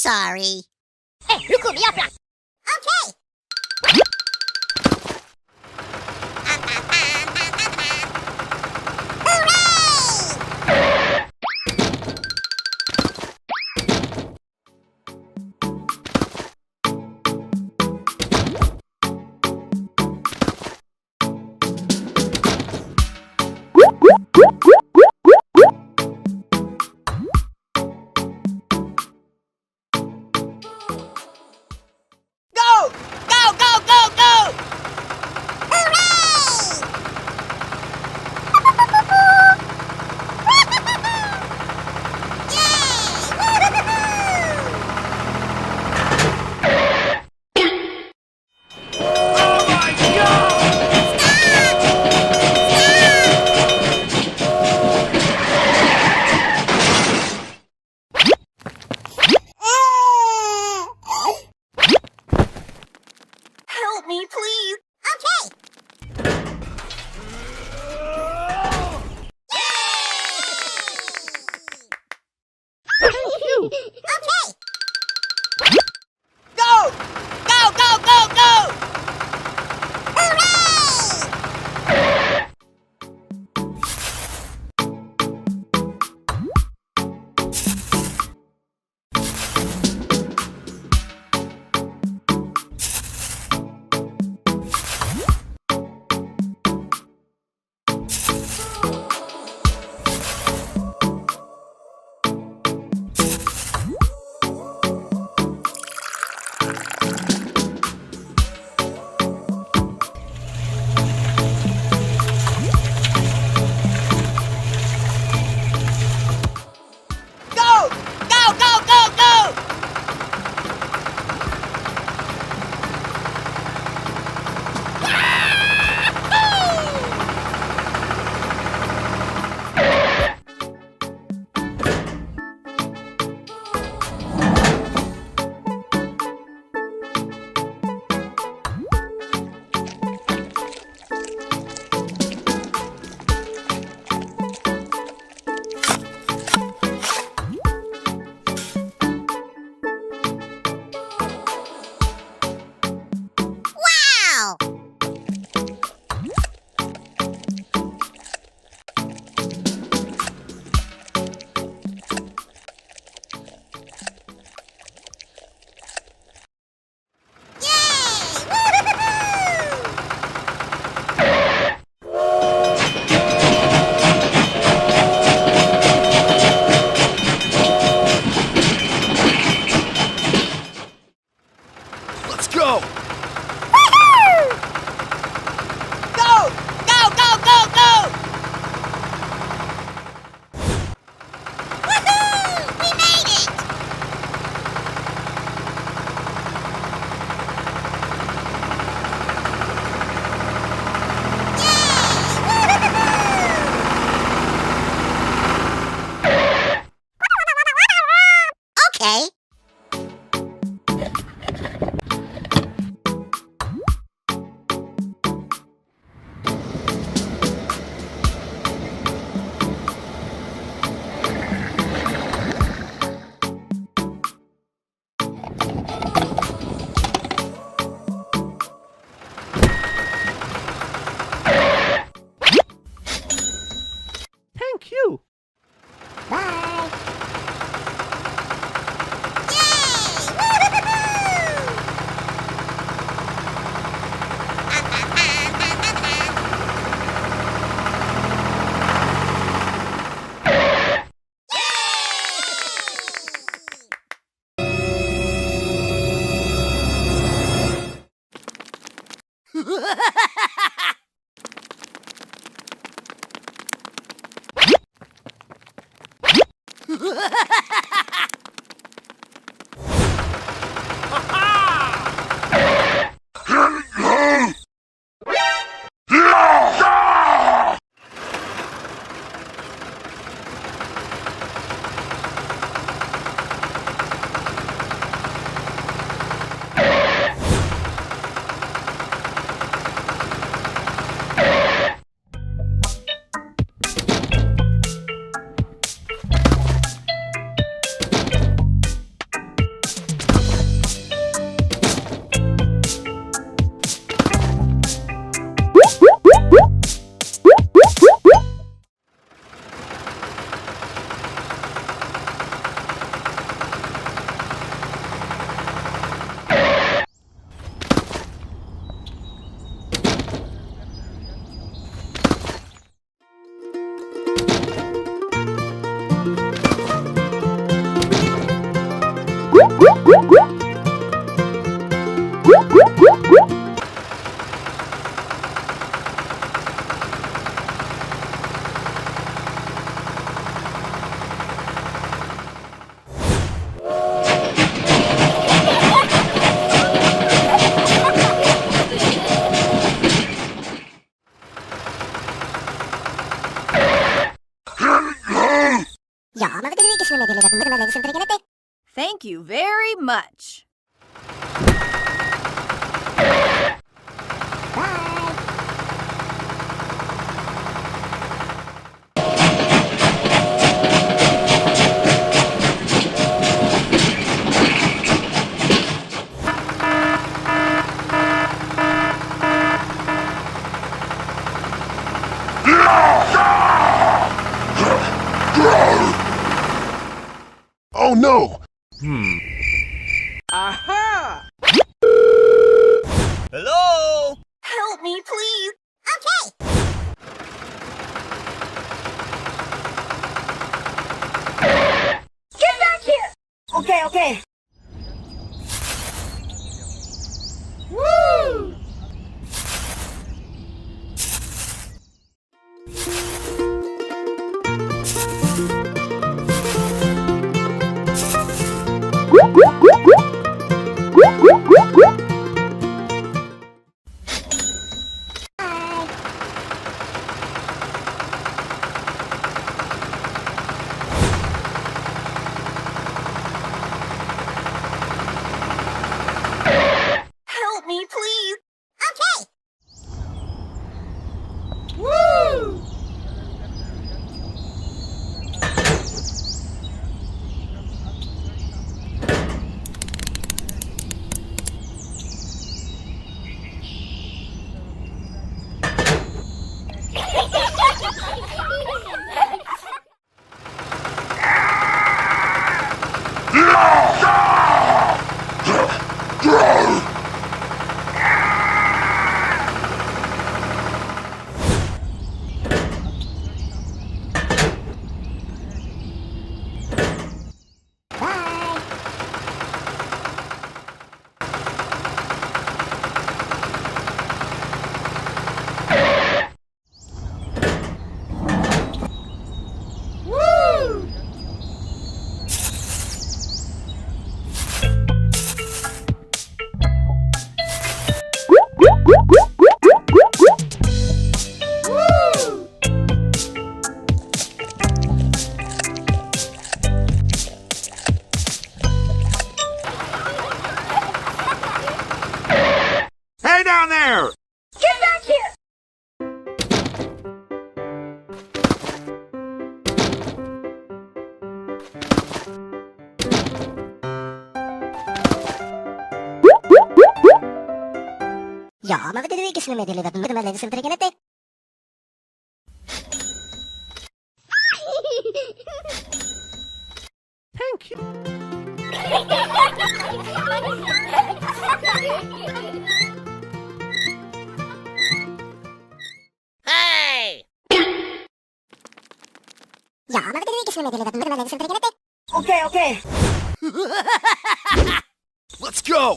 sorry. Hey, look who me up here. Okay. Help me, please. Okay. Thank you. Okay. Go! Go, go, go, go! Go! Go, go, go, go! Wow. Let's go! Go! Go, go, go, go! Woohoo! We made it! Okay. Thank you! Bye. Thank you very much. Oh no! Aha! Hello? Help me, please. Okay. Get back here! Okay, okay. Woo! Help me, please. Okay. Woo! Woo! Woo! Hey down there! Get back here! Ja, maar we deden weekjes meedelen dat we met de mensen trekken het. Thank you. Hey! Ja, maar we deden weekjes meedelen dat we met de mensen trekken het. Okay, okay. Let's go!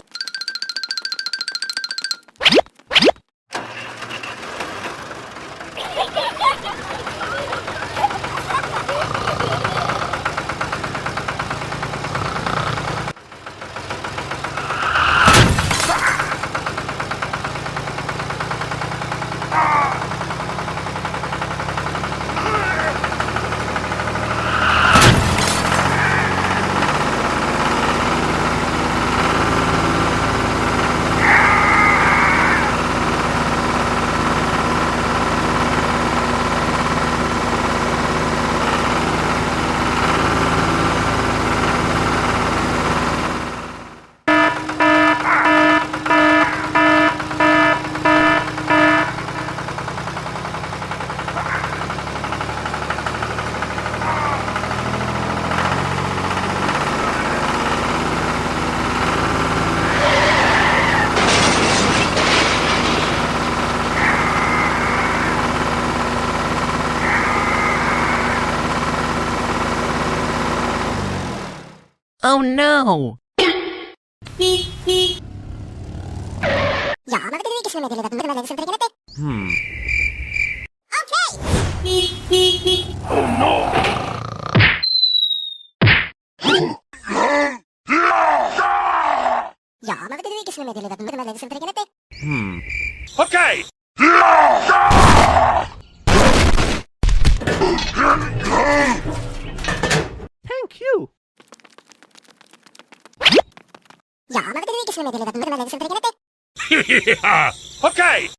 Oh no! Ja, maar we deden weekjes meedelen dat we met de mensen trekken het. Okay. Oh no! Ja, maar we deden weekjes meedelen dat we met de mensen trekken het. Okay! Thank you. Ya, ma avete che sono delle dato, ma sempre che te. Yeah. Okay.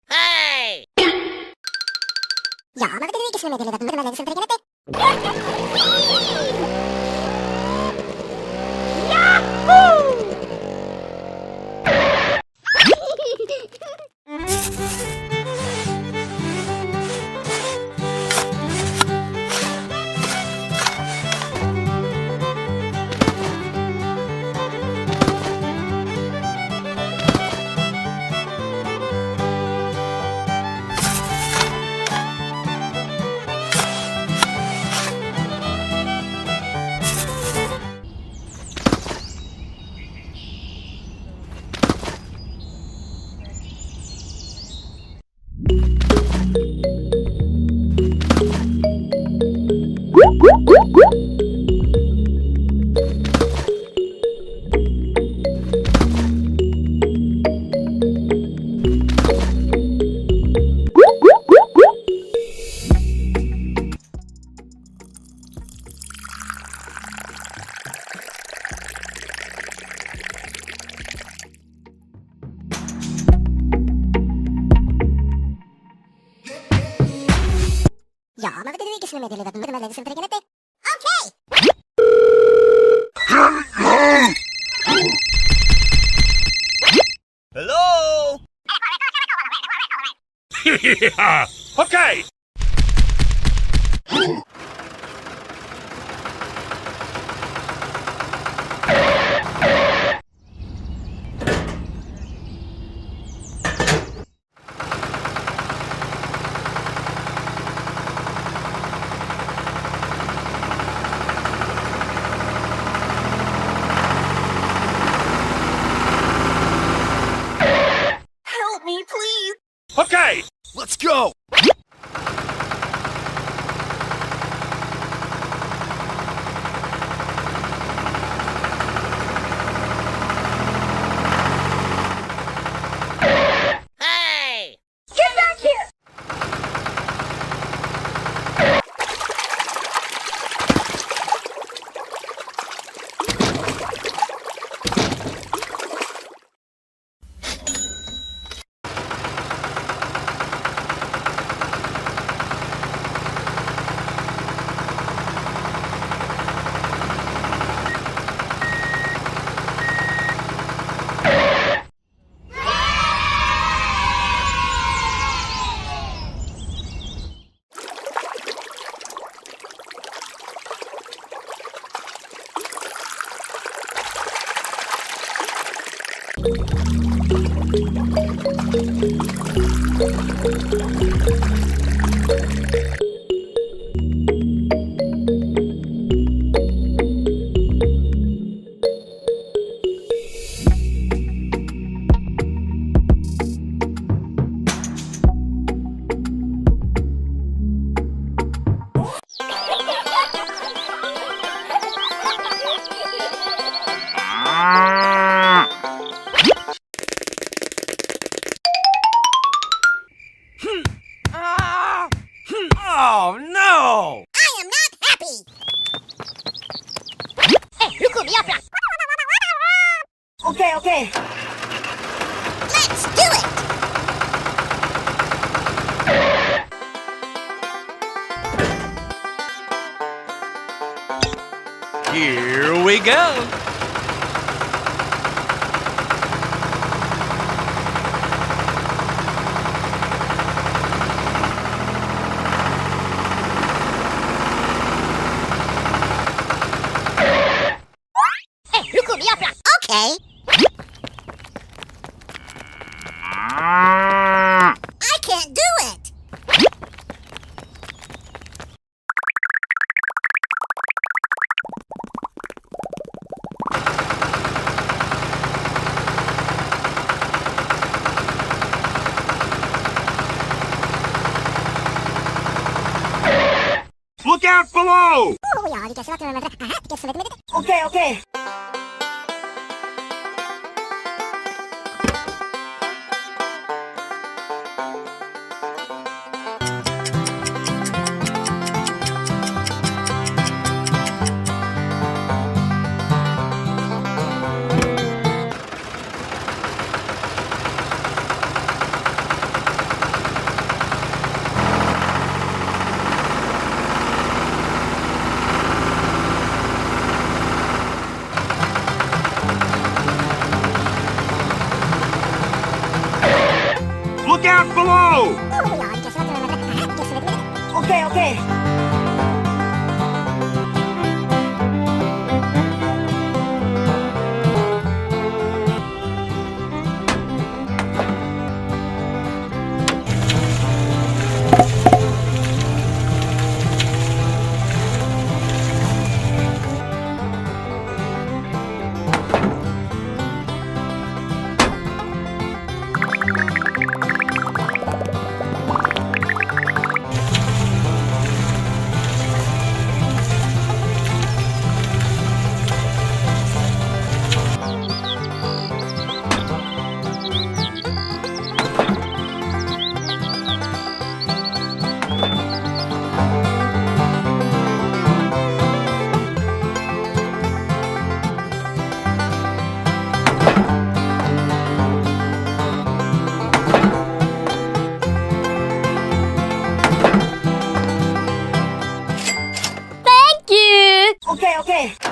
Hey! Ya, ma avete che sono delle dato, ma sempre che te. Ya, ma avete che sono delle dato, ma sempre che te. Okay. Hello? Yeah. Okay. Help me, please! Okay. Let's go. Oh no! I am not happy. Hey, look at me up. Okay, okay. Let's do it. Here we go. Hey, look at me up. Okay. I can't do it. Look out below! Okay, okay. Look out below! Okay, okay. Thank you. Okay, okay.